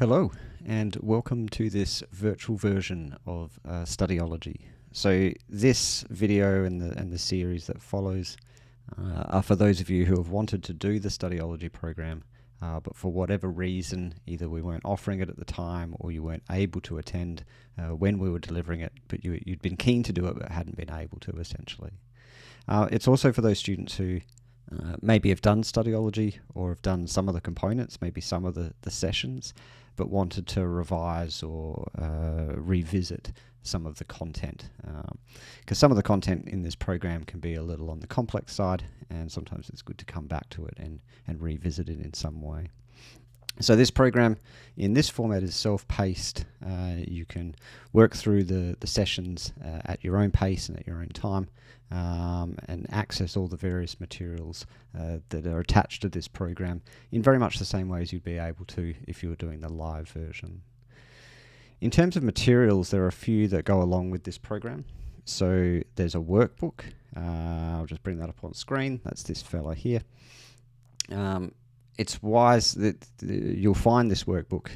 Hello, and welcome to this virtual version of Studyology. So this video and the series that follows are for those of you who have wanted to do the Studyology program, but for whatever reason, either we weren't offering it at the time or you weren't able to attend when we were delivering it, but you'd been keen to do it but hadn't been able to, essentially. It's also for those students who maybe have done Studyology or have done some of the components, maybe some of the sessions, but wanted to revise or revisit some of the content. Because some of the content in this program can be a little on the complex side, and sometimes it's good to come back to it and revisit it in some way. So this program in this format is self-paced. You can work through the sessions at your own pace and at your own time, and access all the various materials that are attached to this program in very much the same way as you'd be able to if you were doing the live version. In terms of materials, there are a few that go along with this program. So there's a workbook. I'll just bring that up on screen. That's this fella here. It's wise that you'll find this workbook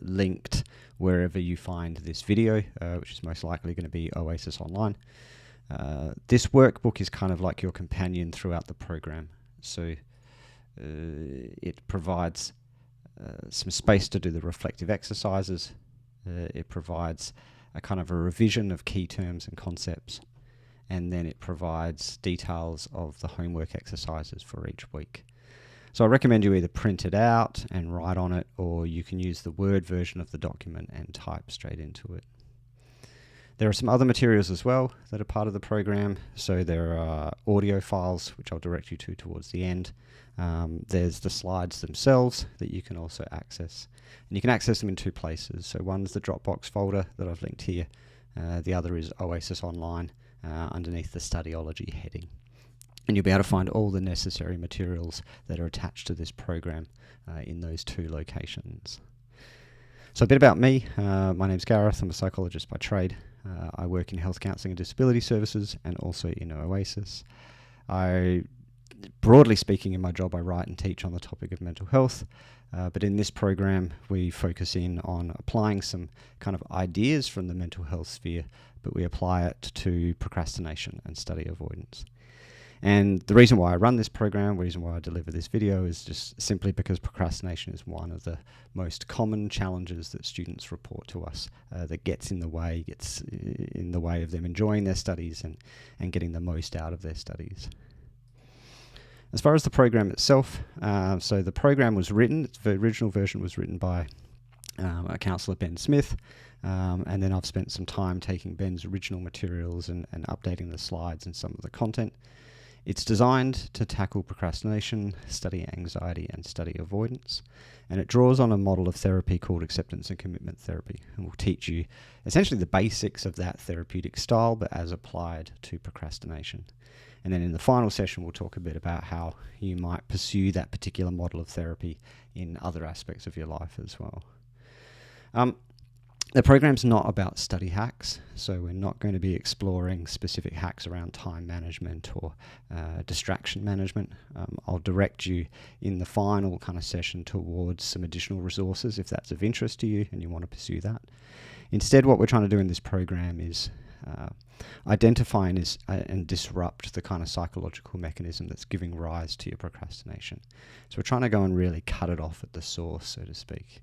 linked wherever you find this video, which is most likely going to be Oasis Online. This workbook is kind of like your companion throughout the program. So it provides some space to do the reflective exercises. It provides a kind of a revision of key terms and concepts. And then it provides details of the homework exercises for each week. So I recommend you either print it out and write on it, or you can use the Word version of the document and type straight into it. There are some other materials as well that are part of the program. So there are audio files, which I'll direct you to towards the end. There's the slides themselves that you can also access. And you can access them in two places. So one's the Dropbox folder that I've linked here. The other is Oasis Online underneath the Studyology heading. And you'll be able to find all the necessary materials that are attached to this program in those two locations. So a bit about me. My name's Gareth. I'm a psychologist by trade. I work in health counselling and disability services and also in Oasis. Broadly speaking, in my job, I write and teach on the topic of mental health. But in this program, we focus in on applying some kind of ideas from the mental health sphere, but we apply it to procrastination and study avoidance. And the reason why I run this program, the reason why I deliver this video is just simply because procrastination is one of the most common challenges that students report to us that gets in the way of them enjoying their studies and getting the most out of their studies. As far as the program itself, so the program was written, the original version was written by a counsellor, Ben Smith, and then I've spent some time taking Ben's original materials and updating the slides and some of the content. It's designed to tackle procrastination, study anxiety, and study avoidance. And it draws on a model of therapy called acceptance and commitment therapy. And will teach you essentially the basics of that therapeutic style, but as applied to procrastination. And then in the final session, we'll talk a bit about how you might pursue that particular model of therapy in other aspects of your life as well. The program's not about study hacks, so we're not going to be exploring specific hacks around time management or distraction management. I'll direct you in the final kind of session towards some additional resources if that's of interest to you and you want to pursue that. Instead, what we're trying to do in this program is identify and disrupt the kind of psychological mechanism that's giving rise to your procrastination. So we're trying to go and really cut it off at the source, so to speak.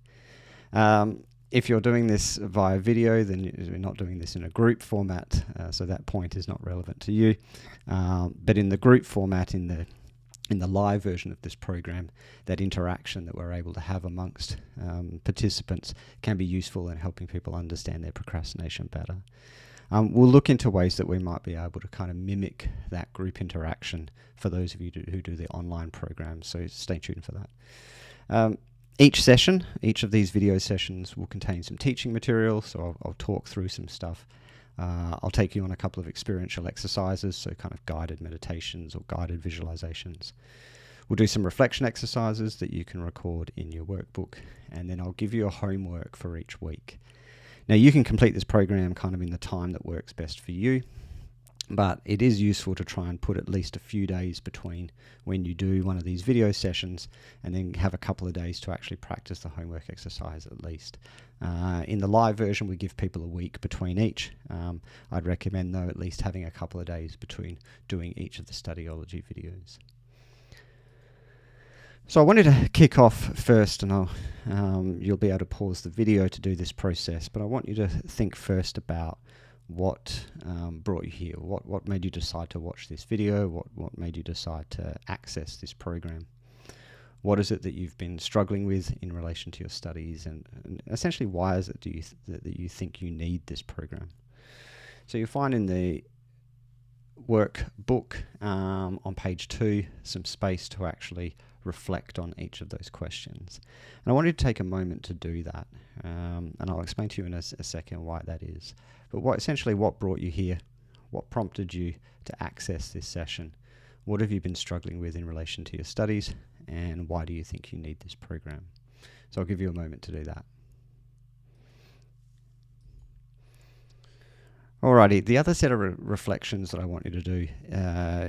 If you're doing this via video, then we're not doing this in a group format, so that point is not relevant to you. But in the group format, in the live version of this program, that interaction that we're able to have amongst participants can be useful in helping people understand their procrastination better. We'll look into ways that we might be able to kind of mimic that group interaction for those of you who do the online program, so stay tuned for that. Each of these video sessions will contain some teaching material, so I'll talk through some stuff. I'll take you on a couple of experiential exercises, so kind of guided meditations or guided visualizations. We'll do some reflection exercises that you can record in your workbook, and then I'll give you a homework for each week. Now you can complete this program kind of in the time that works best for you. But it is useful to try and put at least a few days between when you do one of these video sessions and then have a couple of days to actually practice the homework exercise at least. In the live version, we give people a week between each. I'd recommend, though, at least having a couple of days between doing each of the Studyology videos. So I wanted to kick off first, and you'll be able to pause the video to do this process, but I want you to think first about what brought you here, what made you decide to watch this video, what made you decide to access this program. What is it that you've been struggling with in relation to your studies, and essentially why is it that you think you need this program? So you'll find in the workbook on page 2 some space to actually reflect on each of those questions. And I want you to take a moment to do that, and I'll explain to you in a second why that is. But what brought you here? What prompted you to access this session? What have you been struggling with in relation to your studies? And why do you think you need this program? So I'll give you a moment to do that. Alrighty, the other set of reflections that I want you to do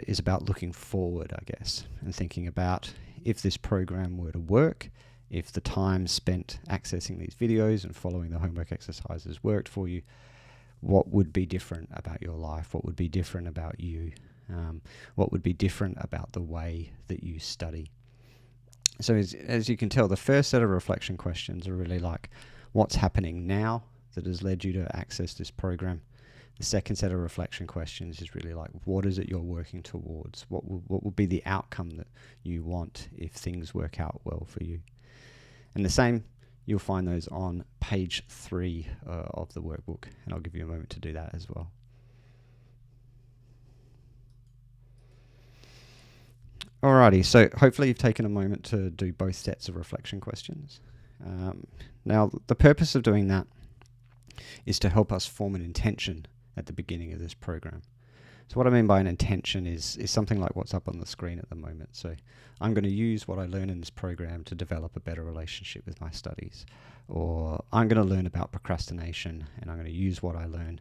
is about looking forward, I guess, and thinking about if this program were to work, if the time spent accessing these videos and following the homework exercises worked for you, what would be different about your life? What would be different about you? What would be different about the way that you study? So as you can tell, the first set of reflection questions are really like, what's happening now that has led you to access this program? The second set of reflection questions is really like, what is it you're working towards? What will be the outcome that you want if things work out well for you? And the same, you'll find those on page 3 of the workbook, and I'll give you a moment to do that as well. Alrighty, so hopefully you've taken a moment to do both sets of reflection questions. Now, the purpose of doing that is to help us form an intention at the beginning of this program. So what I mean by an intention is something like what's up on the screen at the moment. So I'm going to use what I learn in this program to develop a better relationship with my studies. Or I'm going to learn about procrastination and I'm going to use what I learn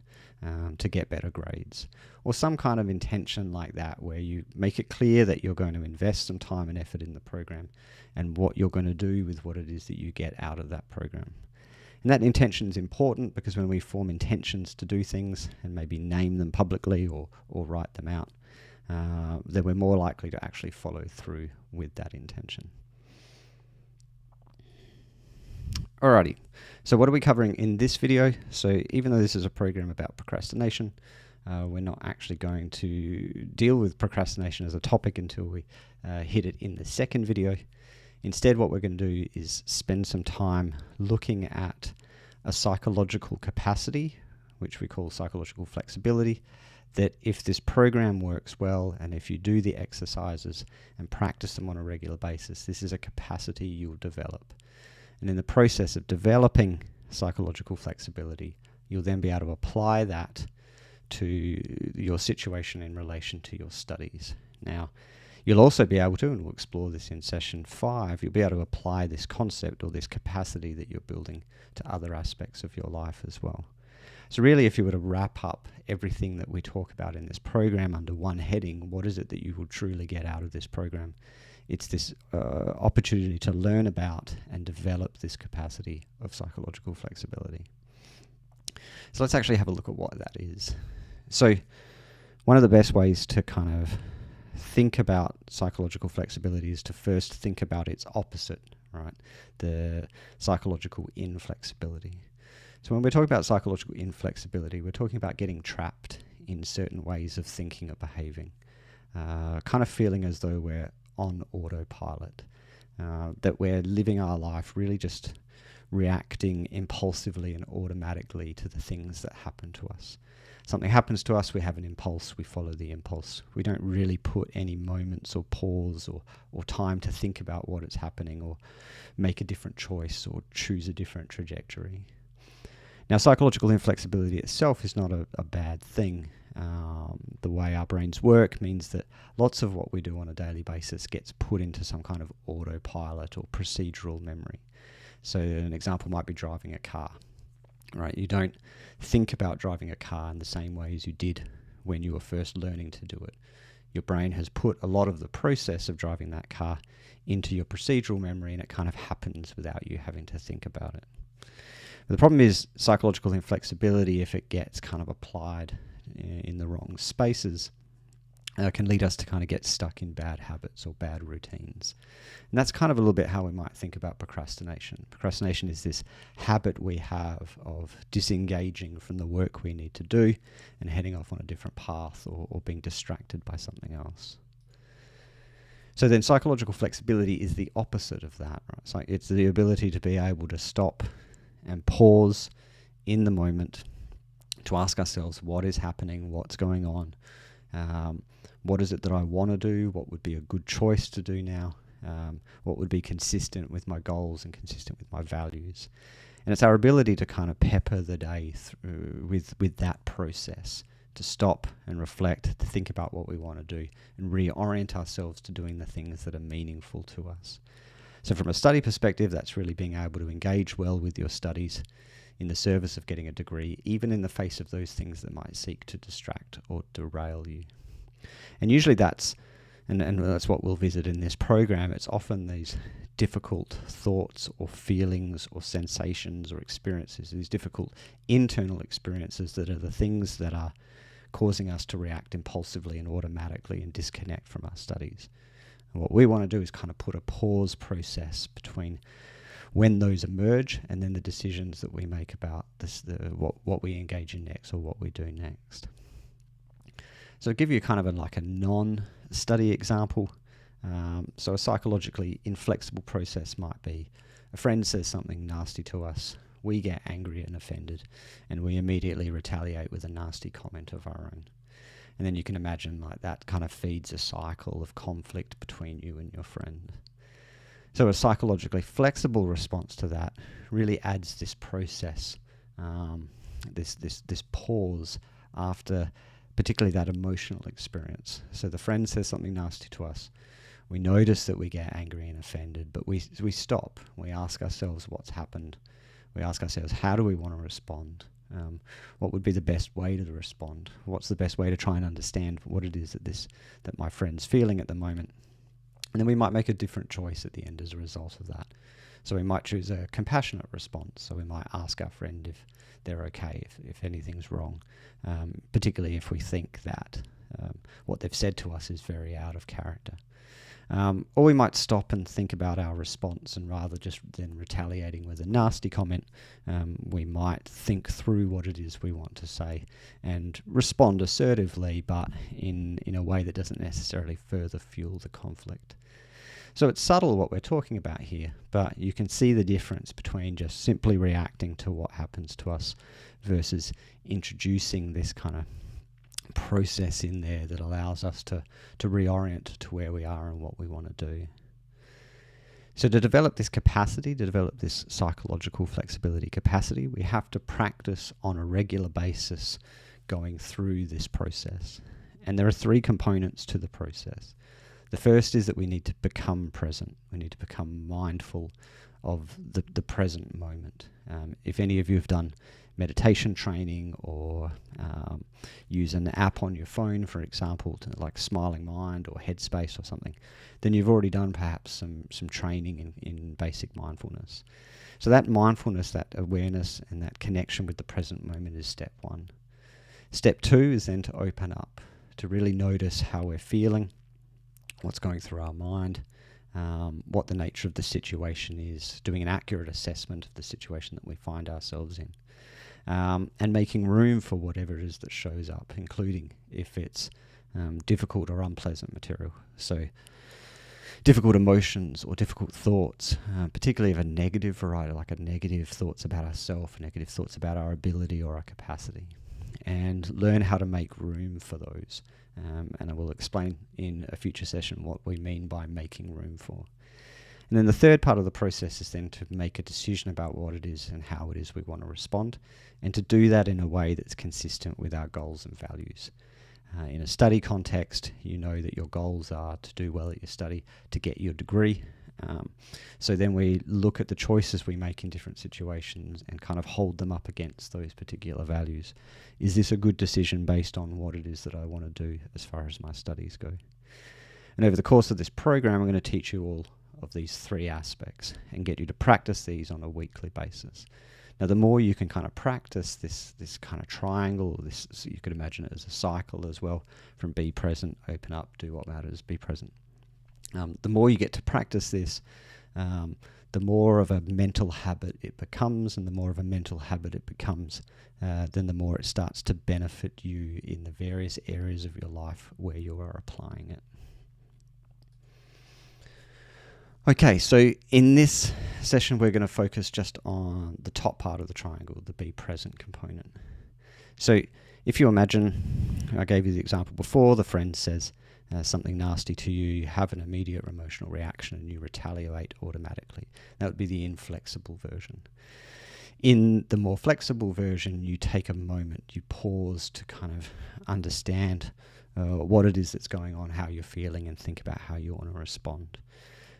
to get better grades. Or some kind of intention like that where you make it clear that you're going to invest some time and effort in the program and what you're going to do with what it is that you get out of that program. And that intention is important because when we form intentions to do things and maybe name them publicly or write them out, then we're more likely to actually follow through with that intention. Alrighty, so what are we covering in this video? So even though this is a program about procrastination, we're not actually going to deal with procrastination as a topic until we hit it in the second video. Instead, what we're going to do is spend some time looking at a psychological capacity, which we call psychological flexibility, that if this program works well and if you do the exercises and practice them on a regular basis, this is a capacity you'll develop. And in the process of developing psychological flexibility, you'll then be able to apply that to your situation in relation to your studies. Now, you'll also be able to, and we'll explore this in session 5, you'll be able to apply this concept or this capacity that you're building to other aspects of your life as well. So really, if you were to wrap up everything that we talk about in this program under one heading, what is it that you will truly get out of this program? It's this opportunity to learn about and develop this capacity of psychological flexibility. So let's actually have a look at what that is. So one of the best ways to kind of think about psychological flexibility is to first think about its opposite, right? The psychological inflexibility. So when we're talking about psychological inflexibility, we're talking about getting trapped in certain ways of thinking or behaving, kind of feeling as though we're on autopilot, that we're living our life really just reacting impulsively and automatically to the things that happen to us. Something happens to us, we have an impulse, we follow the impulse. We don't really put any moments or pause or time to think about what is happening or make a different choice or choose a different trajectory. Now, psychological inflexibility itself is not a bad thing. The way our brains work means that lots of what we do on a daily basis gets put into some kind of autopilot or procedural memory. So an example might be driving a car. Right, you don't think about driving a car in the same way as you did when you were first learning to do it. Your brain has put a lot of the process of driving that car into your procedural memory, and it kind of happens without you having to think about it. But the problem is psychological inflexibility, if it gets kind of applied in the wrong spaces, can lead us to kind of get stuck in bad habits or bad routines. And that's kind of a little bit how we might think about procrastination. Procrastination is this habit we have of disengaging from the work we need to do and heading off on a different path, or being distracted by something else. So then psychological flexibility is the opposite of that, right? So it's the ability to be able to stop and pause in the moment to ask ourselves what is happening, what's going on, what is it that I want to do, what would be a good choice to do now, what would be consistent with my goals and consistent with my values. And it's our ability to kind of pepper the day through with that process, to stop and reflect, to think about what we want to do and reorient ourselves to doing the things that are meaningful to us. So from a study perspective, that's really being able to engage well with your studies in the service of getting a degree, even in the face of those things that might seek to distract or derail you. And usually that's what we'll visit in this program. It's often these difficult thoughts or feelings or sensations or experiences, these difficult internal experiences that are the things that are causing us to react impulsively and automatically and disconnect from our studies. And what we want to do is kind of put a pause process between when those emerge and then the decisions that we make about this, what we engage in next or what we do next. So I'll give you kind of a non-study example. So a psychologically inflexible process might be a friend says something nasty to us, we get angry and offended, and we immediately retaliate with a nasty comment of our own. And then you can imagine like that kind of feeds a cycle of conflict between you and your friend. So a psychologically flexible response to that really adds this process, this pause after particularly that emotional experience. So the friend says something nasty to us. We notice that we get angry and offended, but we stop. We ask ourselves what's happened. We ask ourselves, how do we want to respond? What would be the best way to respond? What's the best way to try and understand what it is that my friend's feeling at the moment? And then we might make a different choice at the end as a result of that. So we might choose a compassionate response. So we might ask our friend if they're okay, if anything's wrong, particularly if we think that what they've said to us is very out of character. Or we might stop and think about our response, and rather just then retaliating with a nasty comment, we might think through what it is we want to say and respond assertively, but in a way that doesn't necessarily further fuel the conflict. So it's subtle what we're talking about here, but you can see the difference between just simply reacting to what happens to us versus introducing this kind of process in there that allows us to reorient to where we are and what we want to do. So to develop this capacity, to develop this psychological flexibility capacity, we have to practice on a regular basis going through this process. And there are three components to the process. The first is that we need to become present. We need to become mindful of the present moment. If any of you have done meditation training or use an app on your phone, for example, like Smiling Mind or Headspace or something, then you've already done perhaps some training in basic mindfulness. So that mindfulness, that awareness and that connection with the present moment is step one. Step two is then to open up, to really notice how we're feeling, what's going through our mind, what the nature of the situation is, doing an accurate assessment of the situation that we find ourselves in, and making room for whatever it is that shows up, including if it's difficult or unpleasant material. So difficult emotions or difficult thoughts, particularly of a negative variety, like a negative thoughts about ourselves, negative thoughts about our ability or our capacity, and learn how to make room for those. And I will explain in a future session what we mean by making room for. And then the third part of the process is then to make a decision about what it is and how it is we want to respond, and to do that in a way that's consistent with our goals and values. In a study context, you know that your goals are to do well at your study, to get your degree, So then we look at the choices we make in different situations and kind of hold them up against those particular values. Is this a good decision based on what it is that I want to do as far as my studies go? And over the course of this program, I'm going to teach you all of these three aspects and get you to practice these on a weekly basis. Now, the more you can kind of practice this kind of triangle, so you could imagine it as a cycle as well, from be present, open up, do what matters, be present. The more you get to practice this, the more of a mental habit it becomes, and the more of a mental habit it becomes, then the more it starts to benefit you in the various areas of your life where you are applying it. Okay, so in this session we're going to focus just on the top part of the triangle, the be present component. So if you imagine, I gave you the example before, the friend says something nasty to you, you have an immediate emotional reaction and you retaliate automatically. That would be the inflexible version. In the more flexible version, you take a moment, you pause to kind of understand what it is that's going on, how you're feeling, and think about how you want to respond.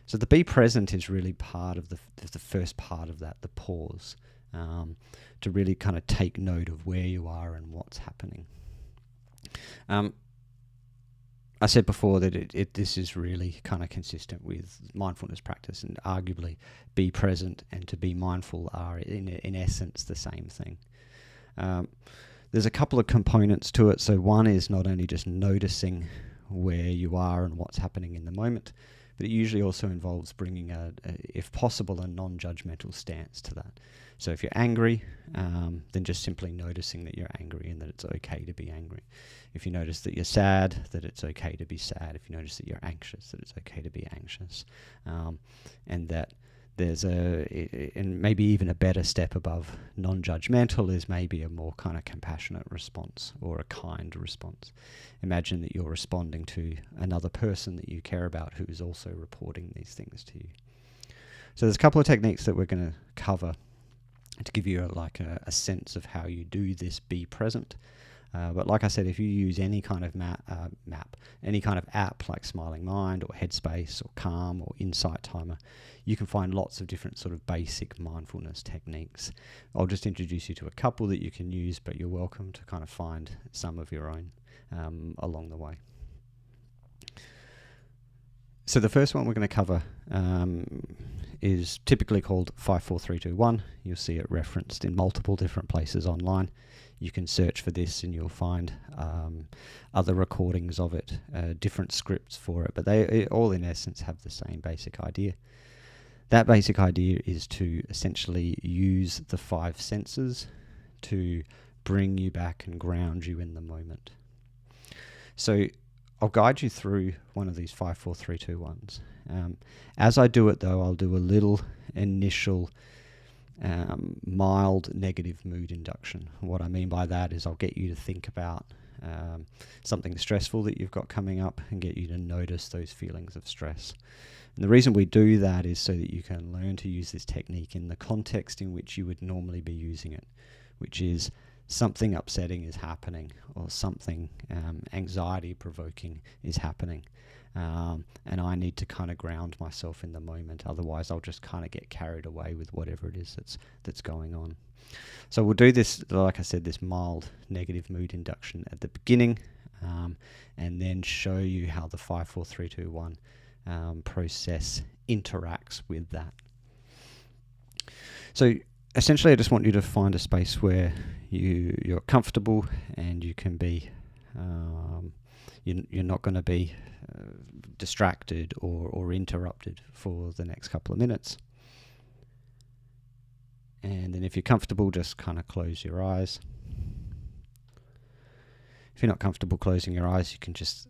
So the be present is really part of the first part of that, the pause, to really kind of take note of where you are and what's happening. I said before that this is really kind of consistent with mindfulness practice, and arguably be present and to be mindful are in essence the same thing. There's a couple of components to it. So one is not only just noticing where you are and what's happening in the moment, but it usually also involves bringing if possible, a non-judgmental stance to that. So if you're angry, then just simply noticing that you're angry and that it's okay to be angry. If you notice that you're sad, that it's okay to be sad. If you notice that you're anxious, that it's okay to be anxious. And that there's and maybe even a better step above non-judgmental is maybe a more kind of compassionate response or a kind response. Imagine that you're responding to another person that you care about who is also reporting these things to you. So there's a couple of techniques that we're going to cover to give you a sense of how you do this be present. But like I said, if you use any kind of any kind of app like Smiling Mind or Headspace or Calm or Insight Timer, you can find lots of different sort of basic mindfulness techniques. I'll just introduce you to a couple that you can use, but you're welcome to kind of find some of your own along the way. So the first one we're going to cover is typically called 5-4-3-2-1. You'll see it referenced in multiple different places online. You can search for this and you'll find other recordings of it, different scripts for it, but they all in essence have the same basic idea. That basic idea is to essentially use the 5 senses to bring you back and ground you in the moment. So I'll guide you through one of these 5-4-3-2-1s. As I do it though, I'll do a little initial mild negative mood induction. What I mean by that is I'll get you to think about something stressful that you've got coming up and get you to notice those feelings of stress. And the reason we do that is so that you can learn to use this technique in the context in which you would normally be using it, which is something upsetting is happening or something anxiety-provoking is happening. And I need to kind of ground myself in the moment. Otherwise, I'll just kind of get carried away with whatever it is that's going on. So we'll do this, like I said, this mild negative mood induction at the beginning, and then show you how the 5-4-3-2-1 process interacts with that. So essentially, I just want you to find a space where you're comfortable and you can be, you're not going to be distracted or interrupted for the next couple of minutes. And then if you're comfortable, just kind of close your eyes. If you're not comfortable closing your eyes, you can just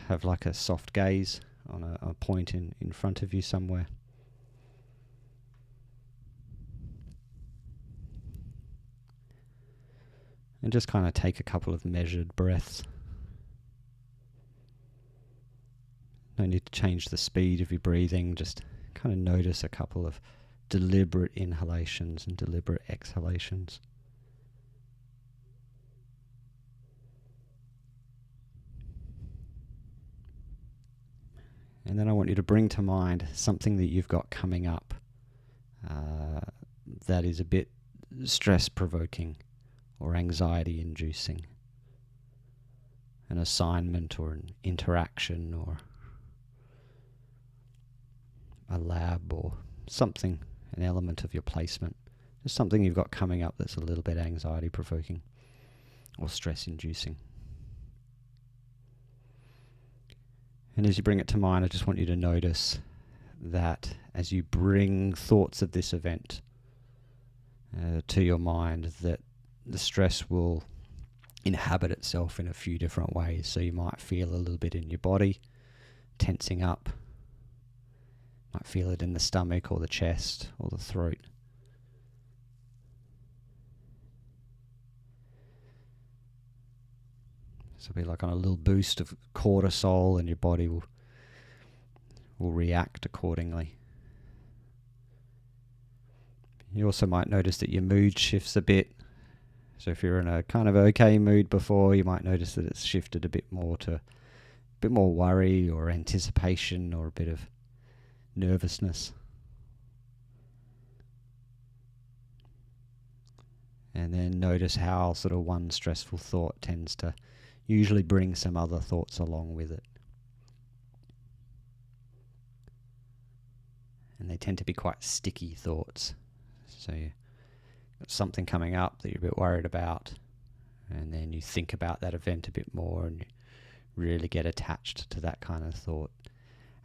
have like a soft gaze on a point in front of you somewhere. And just kind of take a couple of measured breaths. No need to change the speed of your breathing, just kind of notice a couple of deliberate inhalations and deliberate exhalations. And then I want you to bring to mind something that you've got coming up that is a bit stress-provoking or anxiety-inducing. An assignment or an interaction or a lab or something, an element of your placement. Just something you've got coming up that's a little bit anxiety-provoking or stress-inducing. And as you bring it to mind, I just want you to notice that as you bring thoughts of this event to your mind, that the stress will inhabit itself in a few different ways. So you might feel a little bit in your body, tensing up. Might feel it in the stomach or the chest or the throat. So it'll be like on a little boost of cortisol, and your body will react accordingly. You also might notice that your mood shifts a bit. So if you're in a kind of okay mood before, you might notice that it's shifted a bit more to a bit more worry or anticipation or a bit of nervousness. And then notice how sort of one stressful thought tends to usually bring some other thoughts along with it. And they tend to be quite sticky thoughts. So you've got something coming up that you're a bit worried about, and then you think about that event a bit more and you really get attached to that kind of thought.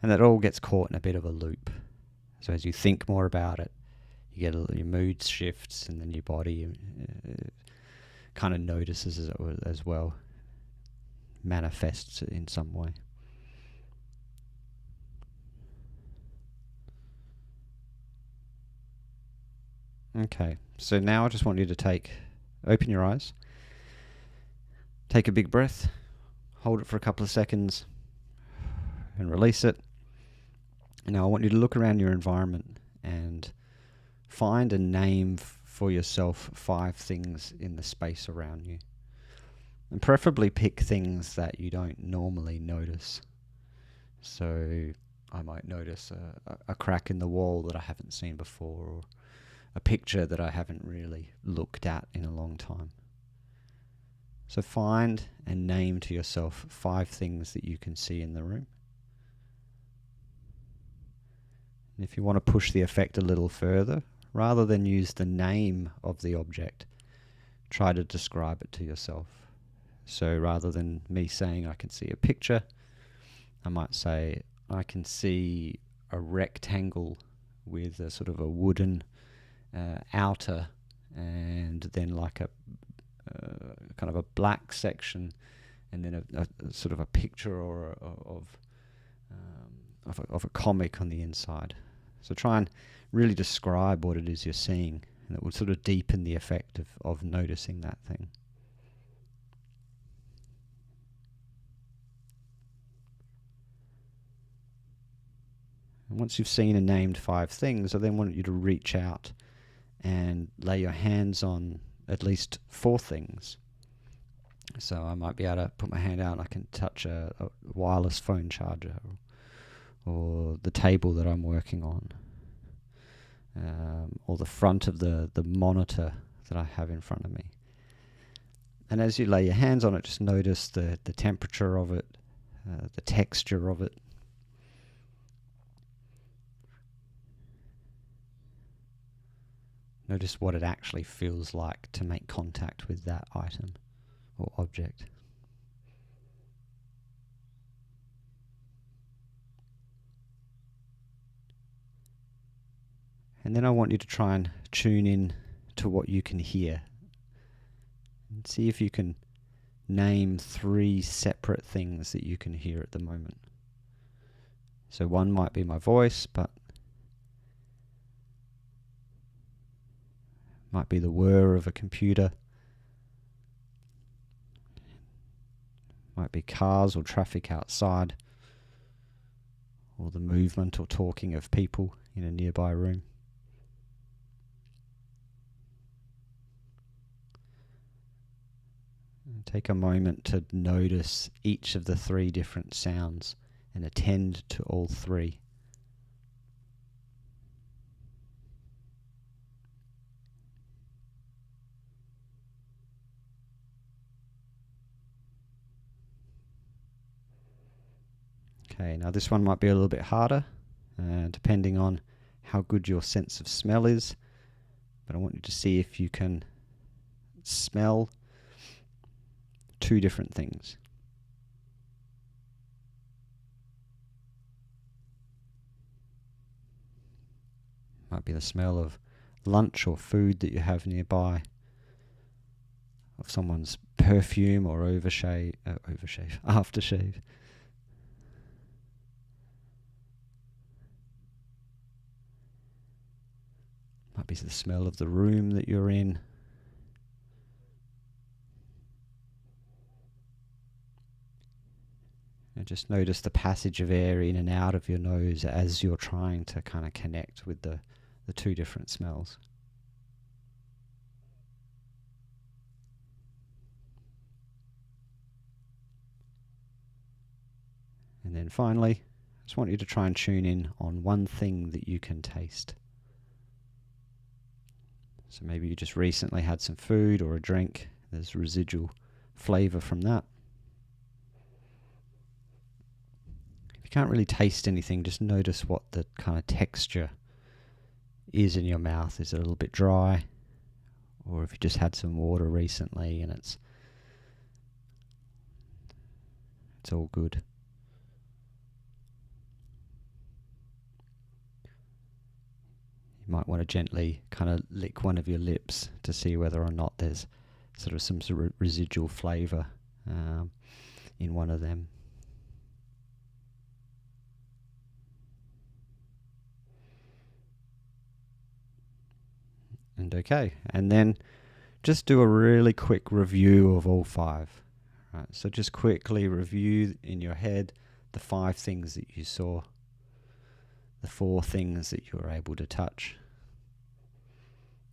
And that all gets caught in a bit of a loop. So as you think more about it, you get your mood shifts, and then your body kind of notices it as well, manifests it in some way. Okay, so now I just want you to open your eyes, take a big breath, hold it for a couple of seconds, and release it. Now I want you to look around your environment and find and name for yourself 5 things in the space around you. And preferably pick things that you don't normally notice. So I might notice a crack in the wall that I haven't seen before, or a picture that I haven't really looked at in a long time. So find and name to yourself 5 things that you can see in the room. And if you want to push the effect a little further, rather than use the name of the object, try to describe it to yourself. So rather than me saying I can see a picture, I might say I can see a rectangle with a sort of a wooden outer, and then like a kind of a black section, and then a sort of a picture or of a comic on the inside. So try and really describe what it is you're seeing, and it will sort of deepen the effect of noticing that thing. And once you've seen and named 5 things, I then want you to reach out and lay your hands on at least 4 things. So I might be able to put my hand out and I can touch a wireless phone charger, or the table that I'm working on, or the front of the monitor that I have in front of me. And as you lay your hands on it, just notice the temperature of it, the texture of it. Notice what it actually feels like to make contact with that item or object. And then I want you to try and tune in to what you can hear. And see if you can name 3 separate things that you can hear at the moment. So one might be my voice, but might be the whir of a computer. Might be cars or traffic outside, or the movement or talking of people in a nearby room. And take a moment to notice each of the 3 different sounds and attend to all three. Okay, now this one might be a little bit harder, depending on how good your sense of smell is. But I want you to see if you can smell two different things. Might be the smell of lunch or food that you have nearby, of someone's perfume or aftershave. Might be the smell of the room that you're in. And just notice the passage of air in and out of your nose as you're trying to kind of connect with the two different smells. And then finally, I just want you to try and tune in on one thing that you can taste. So maybe you just recently had some food or a drink. There's residual flavor from that. If you can't really taste anything, just notice what the kind of texture is in your mouth. Is it a little bit dry? Or if you just had some water recently and it's all good. You might want to gently kind of lick one of your lips to see whether or not there's sort of some sort of residual flavor in one of them. And okay, and then just do a really quick review of all five. Right, so just quickly review in your head the 5 things that you saw, the 4 things that you were able to touch,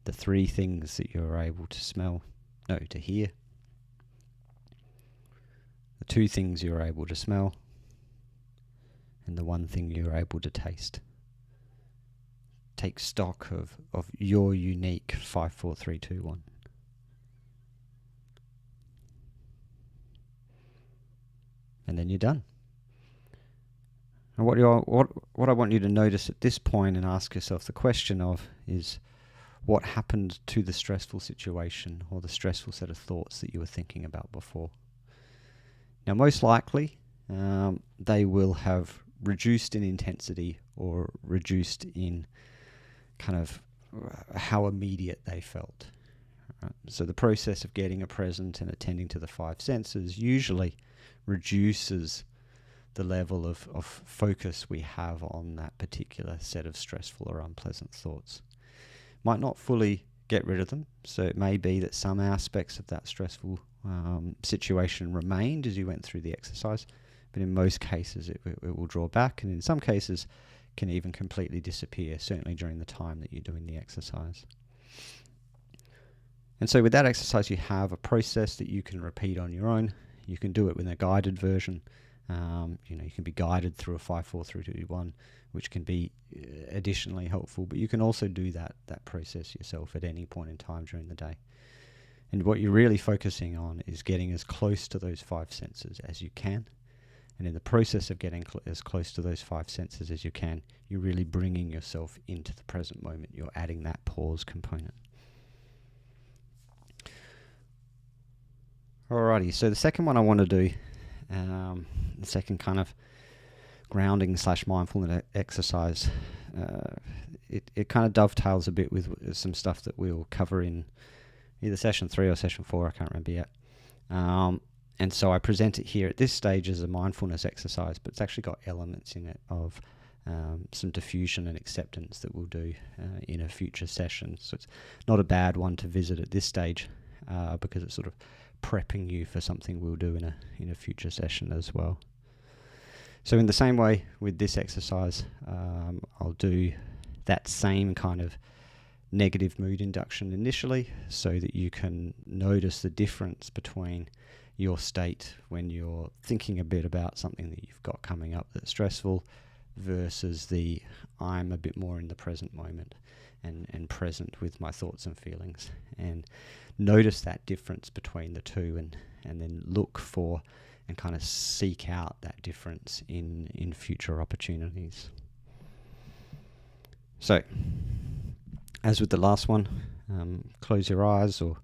the 3 things that you were able to hear, the 2 things you were able to smell, and the 1 thing you were able to taste. Take stock of your unique 5, 4, 3, 2, 1. And then you're done. And what I want you to notice at this point and ask yourself the question of is, what happened to the stressful situation or the stressful set of thoughts that you were thinking about before? Now, most likely, they will have reduced in intensity or reduced in kind of how immediate they felt. Right? So the process of getting a present and attending to the 5 senses usually reduces the level of focus we have on that particular set of stressful or unpleasant thoughts. Might not fully get rid of them, so it may be that some aspects of that stressful situation remained as you went through the exercise, but in most cases it will draw back, and in some cases can even completely disappear, certainly during the time that you're doing the exercise. And so with that exercise, you have a process that you can repeat on your own. You can do it with a guided version. You can be guided through a 5, 4, 3, 2, 1, which can be additionally helpful, but you can also do that process yourself at any point in time during the day. And what you're really focusing on is getting as close to those 5 senses as you can. And in the process of getting as close to those 5 senses as you can, you're really bringing yourself into the present moment. You're adding that pause component. Alrighty, so the second one I want to do, the second kind of grounding / mindfulness exercise, it kind of dovetails a bit with some stuff that we'll cover in either session 3 or session 4, I can't remember yet. And so I present it here at this stage as a mindfulness exercise, but it's actually got elements in it of some diffusion and acceptance that we'll do in a future session. So it's not a bad one to visit at this stage because it's sort of prepping you for something we'll do in a future session as well. So in the same way with this exercise, I'll do that same kind of negative mood induction initially so that you can notice the difference between your state when you're thinking a bit about something that you've got coming up that's stressful versus the I'm a bit more in the present moment and present with my thoughts and feelings. And notice that difference between the two, and then look for and kind of seek out that difference in future opportunities. So, as with the last one, close your eyes or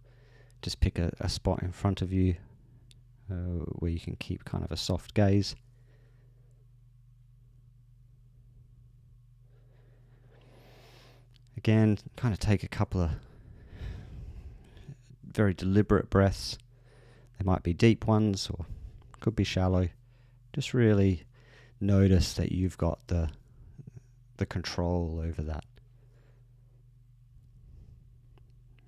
just pick a spot in front of you where you can keep kind of a soft gaze. Again, kind of take a couple of very deliberate breaths. They might be deep ones or could be shallow. Just really notice that you've got the control over that.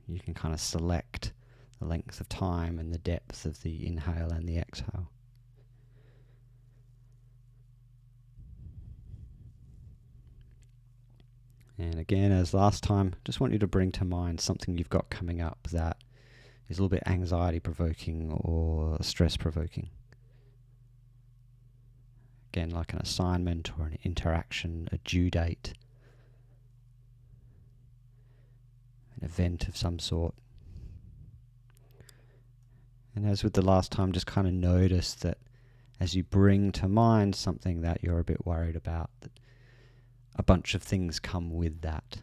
You can kind of select the length of time and the depth of the inhale and the exhale. And again, as last time, just want you to bring to mind something you've got coming up that is a little bit anxiety-provoking or stress-provoking. Again, like an assignment or an interaction, a due date, an event of some sort. And as with the last time, just kind of notice that as you bring to mind something that you're a bit worried about, that a bunch of things come with that.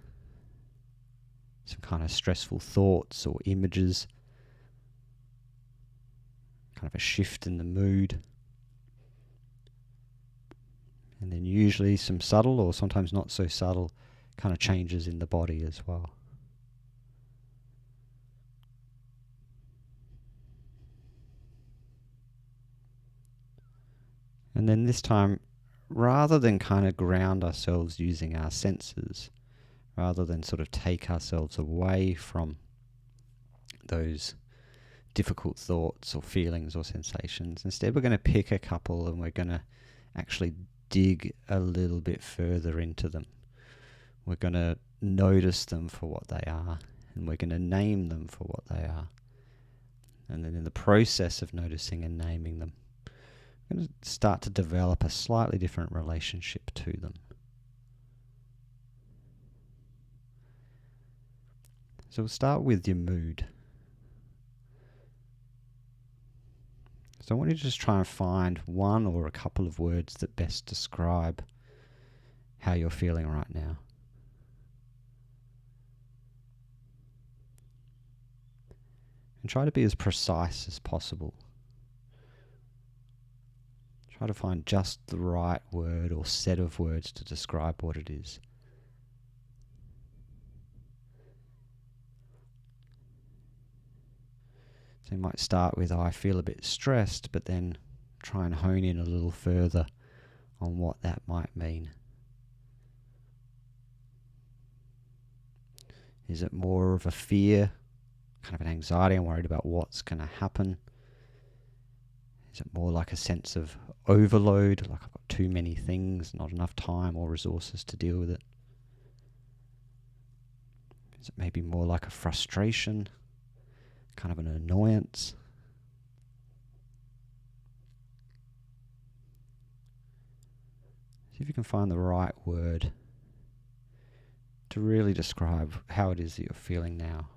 Some kind of stressful thoughts or images, kind of a shift in the mood. And then usually some subtle or sometimes not so subtle kind of changes in the body as well. And then this time, rather than kind of ground ourselves using our senses, rather than sort of take ourselves away from those difficult thoughts or feelings or sensations, instead we're going to pick a couple and we're going to actually dig a little bit further into them. We're going to notice them for what they are, and we're going to name them for what they are. And then in the process of noticing and naming them, we're going to start to develop a slightly different relationship to them. So we'll start with your mood. So I want you to just try and find one or a couple of words that best describe how you're feeling right now. And try to be as precise as possible. Try to find just the right word or set of words to describe what it is. So you might start with, I feel a bit stressed, but then try and hone in a little further on what that might mean. Is it more of a fear, kind of an anxiety, I'm worried about what's going to happen? Is it more like a sense of overload, like I've got too many things, not enough time or resources to deal with it? Is it maybe more like a frustration, kind of an annoyance? See if you can find the right word to really describe how it is that you're feeling now.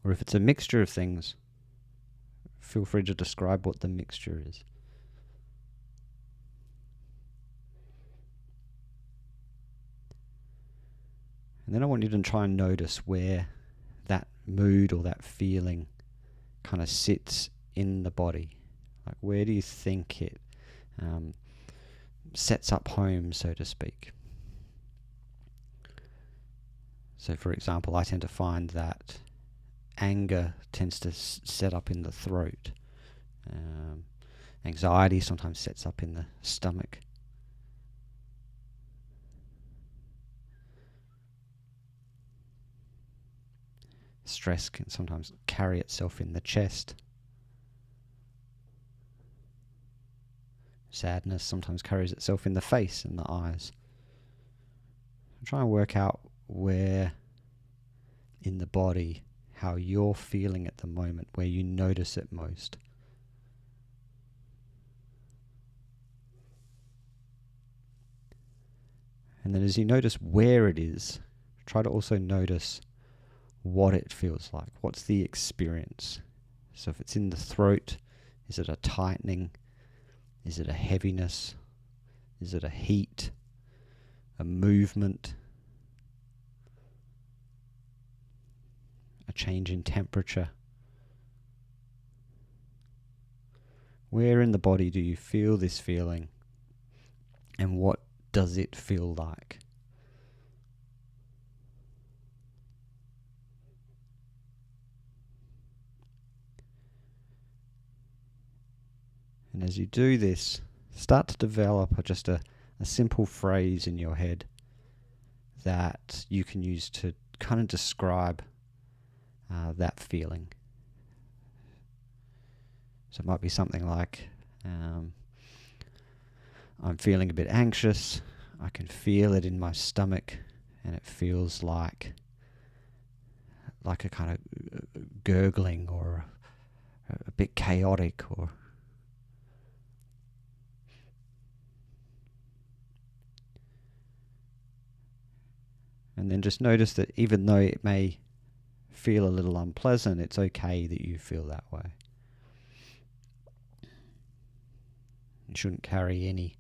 Or if it's a mixture of things, feel free to describe what the mixture is. And then I want you to try and notice where that mood or that feeling kind of sits in the body. Like, where do you think it sets up home, so to speak? So, for example, I tend to find that anger tends to set up in the throat. Anxiety sometimes sets up in the stomach. Stress can sometimes carry itself in the chest. Sadness sometimes carries itself in the face and the eyes. Try and work out where in the body, how you're feeling at the moment, where you notice it most. And then as you notice where it is, try to also notice what it feels like. What's the experience? So if it's in the throat, is it a tightening? Is it a heaviness? Is it a heat? A movement? A change in temperature? Where in the body do you feel this feeling? And what does it feel like? And as you do this, start to develop just a simple phrase in your head that you can use to kind of describe that feeling. So it might be something like, I'm feeling a bit anxious. I can feel it in my stomach, and it feels like a kind of gurgling or a bit chaotic, or and then just notice that even though it may feel a little unpleasant, it's okay that you feel that way. You shouldn't carry any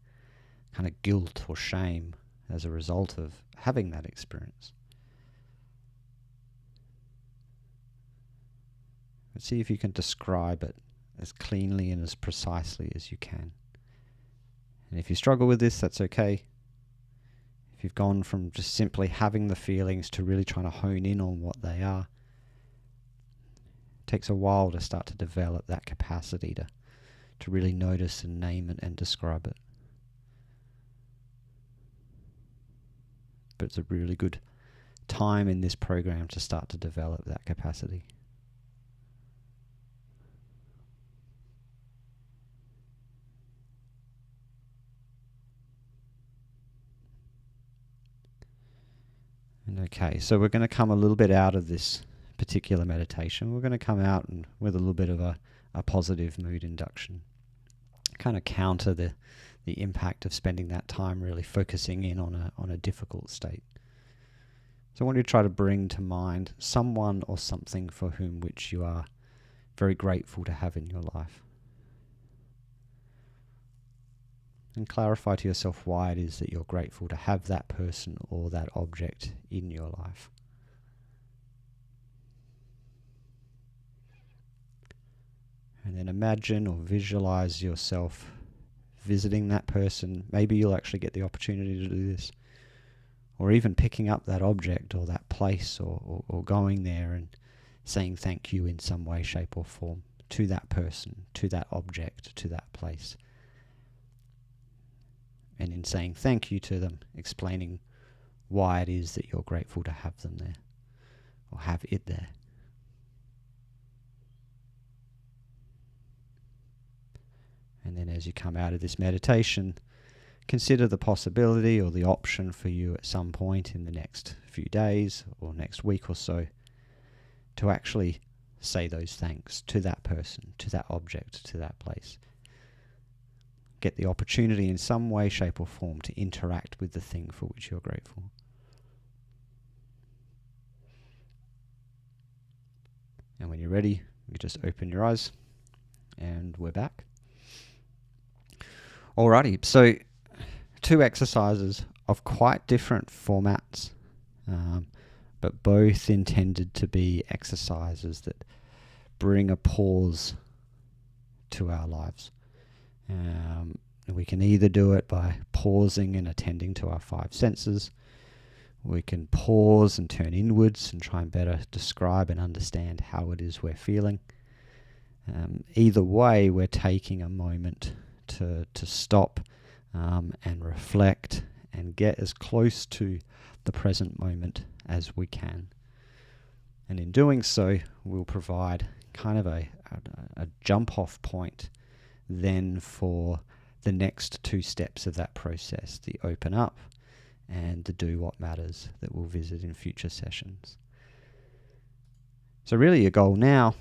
kind of guilt or shame as a result of having that experience. But see if you can describe it as cleanly and as precisely as you can. And if you struggle with this, that's okay. If you've gone from just simply having the feelings to really trying to hone in on what they are, it takes a while to start to develop that capacity to really notice and name it and describe it. But it's a really good time in this program to start to develop that capacity. And okay, so we're going to come a little bit out of this particular meditation. We're going to come out with a little bit of a positive mood induction. Kind of counter the impact of spending that time really focusing in on a difficult state. So I want you to try to bring to mind someone or something for whom which you are very grateful to have in your life. And clarify to yourself why it is that you're grateful to have that person or that object in your life. And then imagine or visualize yourself visiting that person. Maybe you'll actually get the opportunity to do this. Or even picking up that object or that place or going there and saying thank you in some way, shape or form to that person, to that object, to that place. And in saying thank you to them, explaining why it is that you're grateful to have them there or have it there. And then as you come out of this meditation, consider the possibility or the option for you at some point in the next few days or next week or so to actually say those thanks to that person, to that object, to that place. Get the opportunity in some way, shape or form to interact with the thing for which you're grateful. And when you're ready, you just open your eyes and we're back. Alrighty, so 2 exercises of quite different formats, but both intended to be exercises that bring a pause to our lives. We can either do it by pausing and attending to our 5 senses. We can pause and turn inwards and try and better describe and understand how it is we're feeling. Either way, we're taking a moment to stop and reflect and get as close to the present moment as we can. And in doing so, we'll provide kind of a jump-off point then for the next 2 steps of that process, the open up and the do what matters that we'll visit in future sessions. So really your goal now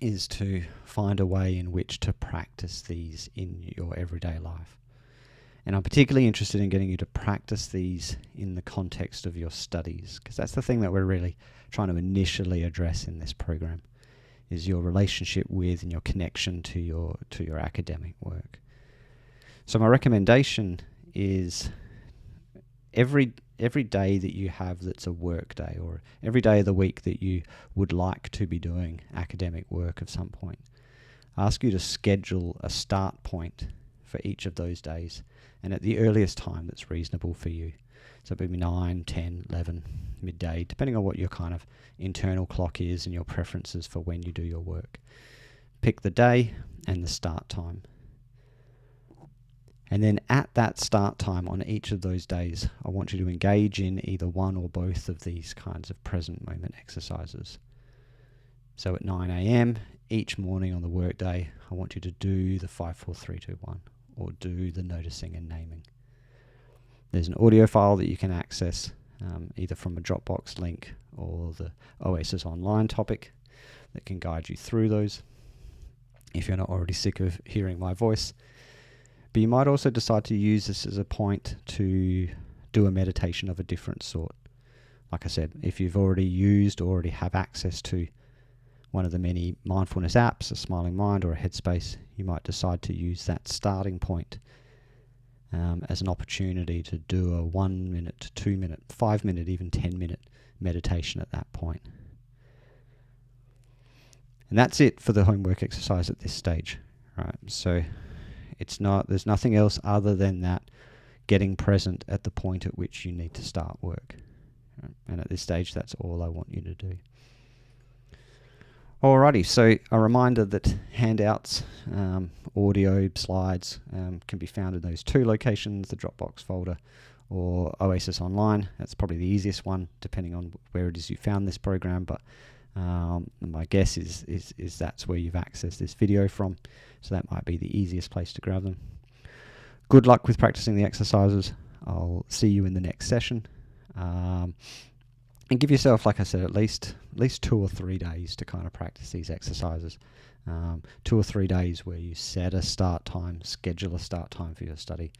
is to find a way in which to practice these in your everyday life. And I'm particularly interested in getting you to practice these in the context of your studies, because that's the thing that we're really trying to initially address in this program, is your relationship with and your connection to your academic work. So my recommendation is every day that you have that's a work day, or every day of the week that you would like to be doing academic work of some point, I ask you to schedule a start point for each of those days, and at the earliest time that's reasonable for you. So maybe 9, 10, 11, midday, depending on what your kind of internal clock is and your preferences for when you do your work. Pick the day and the start time. And then at that start time on each of those days, I want you to engage in either one or both of these kinds of present moment exercises. So at 9 a.m. each morning on the work day, I want you to do the 5, 4, 3, 2, 1, or do the noticing and naming. There's an audio file that you can access either from a Dropbox link or the Oasis Online topic that can guide you through those if you're not already sick of hearing my voice. But you might also decide to use this as a point to do a meditation of a different sort. Like I said, if you've already used or already have access to one of the many mindfulness apps, a Smiling Mind or a Headspace, you might decide to use that starting point as an opportunity to do a 1 minute, 2 minute, 5 minute, even 10 minute meditation at that point. And that's it for the homework exercise at this stage. Right? So there's nothing else other than that getting present at the point at which you need to start work. Right? And at this stage, that's all I want you to do. Alrighty, so a reminder that handouts, audio, slides can be found in those two locations, the Dropbox folder or Oasis Online. That's probably the easiest one, depending on where it is you found this program, but my guess is that's where you've accessed this video from, so that might be the easiest place to grab them. Good luck with practicing the exercises. I'll see you in the next session. And give yourself, like I said, at least 2 or 3 days to kind of practice these exercises. 2 or 3 days where you set a start time, schedule a start time for your study,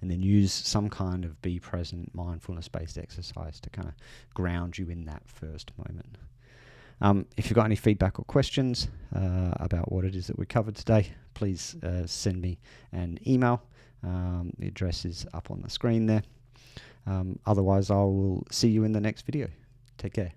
and then use some kind of be present, mindfulness-based exercise to kind of ground you in that first moment. If you've got any feedback or questions about what it is that we covered today, please send me an email. The address is up on the screen there. Otherwise, I will see you in the next video. Take care.